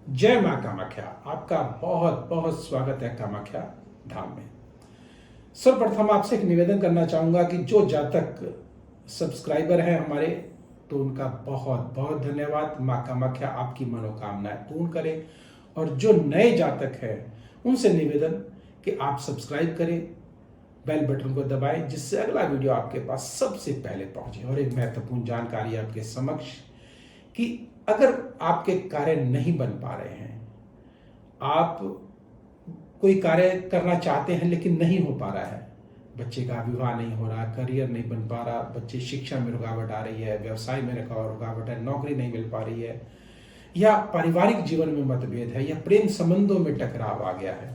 जय मां कामाख्या। आपका बहुत बहुत स्वागत है कामाख्या धाम में। सर्वप्रथम आपसे एक निवेदन करना चाहूंगा कि जो जातक सब्सक्राइबर हैं हमारे, तो उनका बहुत बहुत धन्यवाद। मां कामाख्या आपकी मनोकामनाएं पूर्ण करे। और जो नए जातक हैं उनसे निवेदन कि आप सब्सक्राइब करें, बेल बटन को दबाएं, जिससे अगला वीडियो आपके पास सबसे पहले पहुंचे। और एक महत्वपूर्ण जानकारी आपके समक्ष कि अगर आपके कार्य नहीं बन पा रहे हैं, आप कोई कार्य करना चाहते हैं लेकिन नहीं हो पा रहा है, बच्चे का विवाह नहीं हो रहा, करियर नहीं बन पा रहा, बच्चे शिक्षा में रुकावट आ रही है, व्यवसाय में रुकावट है, नौकरी नहीं मिल पा रही है, या पारिवारिक जीवन में मतभेद है, या प्रेम संबंधों में टकराव आ गया है,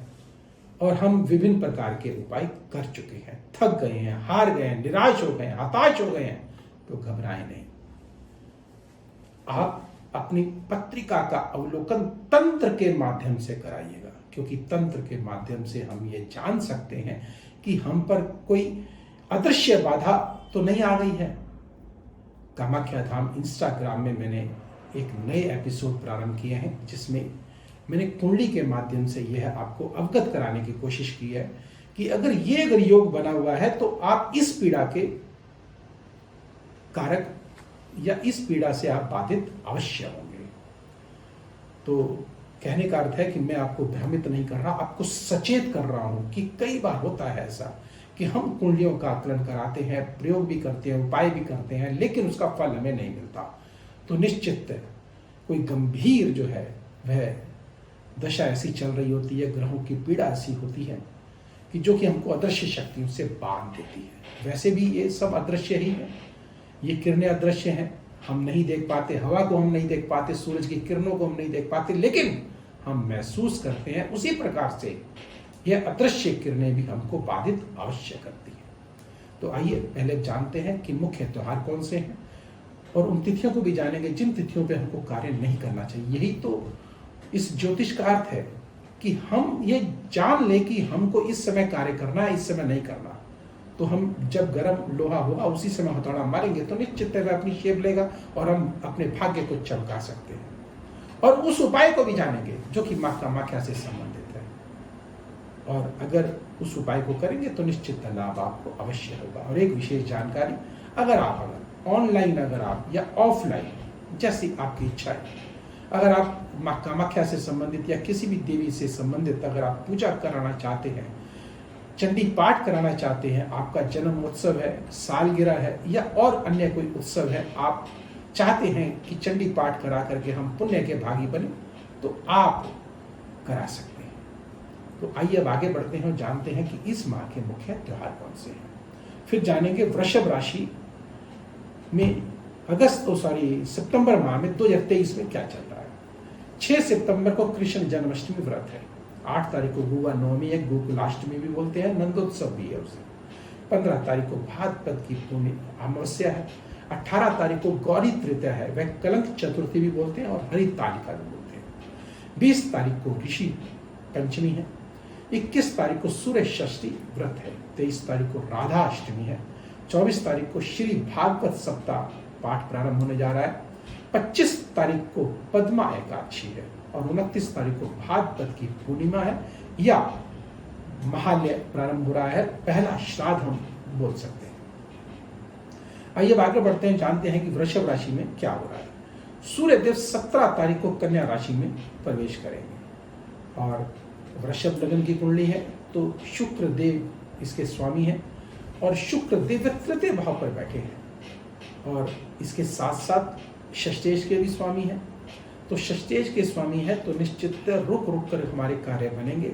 और हम विभिन्न प्रकार के उपाय कर चुके हैं, थक गए हैं, हार गए हैं, निराश हो गए हैं, हताश हो गए हैं, तो घबराएं नहीं। आप अपनी पत्रिका का अवलोकन तंत्र के माध्यम से कराइएगा, क्योंकि तंत्र के माध्यम से हम ये जान सकते हैं कि हम पर कोई अदृश्य बाधा तो नहीं आ गई है। कामाख्या धाम इंस्टाग्राम में मैंने एक नए एपिसोड प्रारंभ किए हैं, जिसमें मैंने कुंडली के माध्यम से यह आपको अवगत कराने की कोशिश की है कि अगर योग बना हुआ है तो आप इस पीड़ा के कारक या इस पीड़ा से आप बाधित अवश्य होंगे। तो कहने का अर्थ है कि मैं आपको भ्रमित नहीं कर रहा, आपको सचेत कर रहा हूं कि कई बार होता है ऐसा कि हम कुंडलियों का आकलन कराते हैं, प्रयोग भी करते हैं, उपाय भी करते हैं, लेकिन उसका फल हमें नहीं मिलता। तो निश्चित कोई गंभीर जो है वह दशा ऐसी चल रही होती है, ग्रहों की पीड़ा ऐसी होती है कि जो कि हमको अदृश्य शक्तियों से बांध देती है। वैसे भी ये सब अदृश्य ही है, ये किरणें अदृश्य हैं, हम नहीं देख पाते, हवा को हम नहीं देख पाते, सूरज की किरणों को हम नहीं देख पाते, लेकिन हम महसूस करते हैं। उसी प्रकार से यह अदृश्य किरणें भी हमको बाधित अवश्य करती हैं। तो आइए पहले जानते हैं कि मुख्य त्योहार कौन से हैं, और उन तिथियों को भी जानेंगे जिन तिथियों पे हमको कार्य नहीं करना चाहिए। यही तो इस ज्योतिष का अर्थ है कि हम ये जान लें कि हमको इस समय कार्य करना है, इस समय नहीं करना। तो हम जब गर्म लोहा होगा उसी समय हथौड़ा मारेंगे तो निश्चित वह अपनी शेप लेगा और हम अपने भाग्य को चमका सकते हैं। और उस उपाय को भी जानेंगे जो कि मां कामाख्या से संबंधित है, और अगर उस उपाय को करेंगे तो निश्चित लाभ आपको अवश्य होगा। और एक विशेष जानकारी, अगर ऑनलाइन अगर आप या ऑफलाइन, जैसी आपकी इच्छा है, अगर आप मां कामाख्या से संबंधित या किसी भी देवी से संबंधित अगर आप पूजा कराना चाहते हैं, चंडी पाठ कराना चाहते हैं, आपका जन्म उत्सव है, सालगिरह है, या और अन्य कोई उत्सव है, आप चाहते हैं कि चंडी पाठ करा करके हम पुण्य के भागी बने, तो आप करा सकते हैं। तो आइए अब आगे बढ़ते हैं और जानते हैं कि इस माह के मुख्य त्योहार कौन से हैं। फिर जानेंगे वृषभ राशि में सितंबर माह में 2023 में क्या चल रहा है। 6 सितंबर को कृष्ण जन्माष्टमी व्रत है, 8 तारीख को गुआ नवमी है, गोकुलाष्टमी भी बोलते हैं, नंदोत्सव भी है उसे। 15 तारीख को भाद्रपद की पूर्णि अमावस्या है। 18 तारीख को गौरी तृतीया है, वह कलंक चतुर्थी भी बोलते हैं और हरितालिका भी बोलते हैं। 20 तारीख को ऋषि पंचमी है। 21 तारीख को सूर्य षष्ठी व्रत है। 23 तारीख को राधा अष्टमी है। 24 तारीख को श्री भागवत सप्ताह पाठ प्रारंभ होने जा रहा है। 25 तारीख को पद्मा एकादशी है, और 29 तारीख को भाद्रपद की पूर्णिमा है, या महालय प्रारंभ हो रहा है, पहला श्राद्ध हम बोल सकते हैं। आइए आगे बढ़ते हैं, जानते हैं कि वृषभ राशि में क्या हो रहा है। सूर्य देव 17 तारीख को कन्या राशि में प्रवेश करेंगे, और वृषभ लग्न की कुंडली है, तो शुक्र देव इसके स्वामी है, और शुक्र देव तृतीय भाव पर बैठे हैं, और इसके साथ साथ षष्ठेश के भी स्वामी हैं। तो षष्ठेश के स्वामी है तो निश्चित रुक रुक कर हमारे कार्य बनेंगे,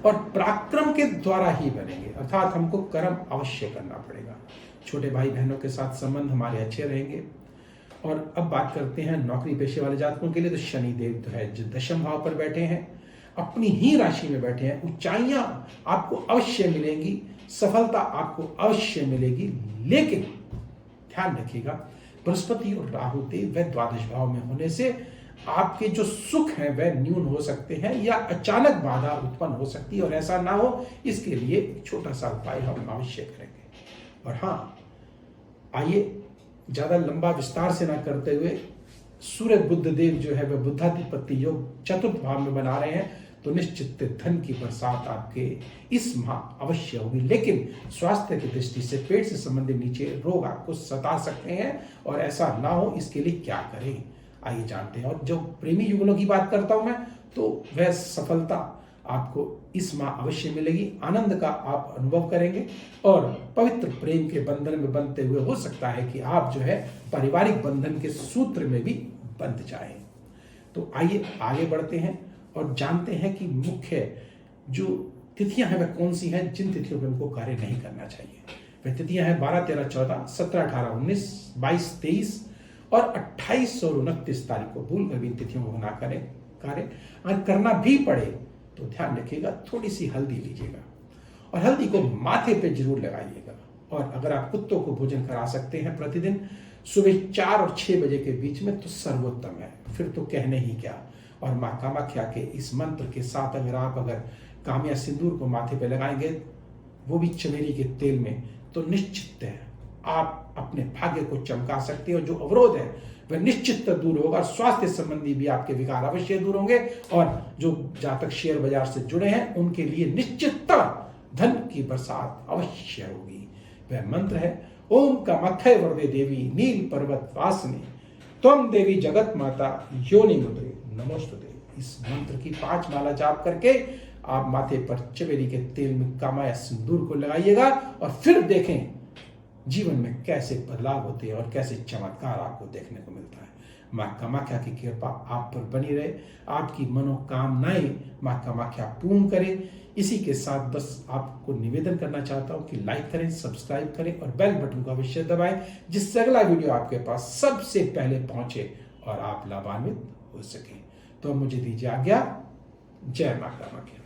और पराक्रम के द्वारा ही बनेंगे, अर्थात हमको कर्म अवश्य करना पड़ेगा। छोटे भाई बहनों के साथ संबंध हमारे अच्छे रहेंगे। और अब बात करते हैं नौकरी पेशे वाले जातकों के लिए, तो शनि देव जो है जो दशम भाव पर बैठे हैं, अपनी ही राशि में बैठे हैं। ऊंचाइयां आपको अवश्य मिलेंगी, सफलता आपको अवश्य मिलेगी, लेकिन ध्यान रखिएगा बृहस्पति और राहु देव वह द्वादश भाव में होने से आपके जो सुख हैं वह न्यून हो सकते हैं, या अचानक बाधा उत्पन्न हो सकती है, और ऐसा ना हो इसके लिए एक छोटा सा उपाय हम अवश्य करेंगे। और हाँ, आइए ज्यादा लंबा विस्तार से ना करते हुए सूर्य बुध देव जो है वह बुद्धाधिपत्य योग चतुर्थ भाव में बना रहे हैं, तो निश्चित धन की बरसात आपके इस माह अवश्य होगी। लेकिन स्वास्थ्य की दृष्टि से पेट से संबंधित नीचे रोग आपको सता सकते हैं, और ऐसा ना हो इसके लिए क्या करें आइए जानते हैं। और जो प्रेमी युगलों की बात करता हूं मैं, तो वह सफलता आपको इस माह अवश्य मिलेगी। आनंद का आप अनुभव करेंगे और पवित्र प्रेम के बंधन में बंधते हुए हो सकता है कि आप जो है पारिवारिक बंधन के सूत्र में भी बंध जाएं। तो आइए आगे बढ़ते हैं और जानते हैं कि मुख्य जो तिथियां हैं वह कौन सी हैं, जिन तिथियों पर उनको कार्य नहीं करना चाहिए। वह तिथियां हैं 12, 13, 14, 17, 18, 19, 22, 23 और 28 और 29 तारीख को। भूल कर भी इन तिथियों को ना करें कार्य। अगर करना भी पड़े तो ध्यान रखिएगा, थोड़ी सी हल्दी लीजिएगा और हल्दी को माथे पे जरूर लगाइएगा। और अगर आप कुत्तों को भोजन करा सकते हैं प्रतिदिन सुबह 4 और 6 बजे के बीच में, तो सर्वोत्तम है, फिर तो कहने ही क्या। और माँ कामाख्या के इस मंत्र के साथ अगर कामिया सिंदूर को माथे पे लगाएंगे, वो भी चमेली के तेल में, तो निश्चित है आप अपने भाग्य को चमका सकते हैं और जो अवरोध है वह निश्चित दूर होगा। स्वास्थ्य संबंधी भी आपके विकार अवश्य दूर होंगे, और जो जातक शेयर बाजार से जुड़े हैं उनके लिए निश्चित धन की बरसात अवश्य होगी। वह मंत्र है ओम कामाख्या वरदे देवी नील पर्वत वासिनी त्वं देवी जगत माता योनि मुद्रे नमोस्तुते। इस मंत्र की 5 माला जाप करके आप माथे पर चमेली के तेल में कामाया सिंदूर को लगाइएगा और फिर देखें जीवन में कैसे बदलाव होते हैं और कैसे चमत्कार आपको देखने को मिलता है। माँ कामाख्या की कृपा आप पर बनी रहे, आपकी मनोकामनाएं माँ कामाख्या पूर्ण करे। इसी के साथ बस आपको निवेदन करना चाहता हूँ कि लाइक करें, सब्सक्राइब करें और बेल बटन को अवश्य दबाएं, जिससे अगला वीडियो आपके पास सबसे पहले पहुंचे और आप लाभान्वित हो सकें। तो मुझे दीजिए आज्ञा। जय माँ कामाख्या।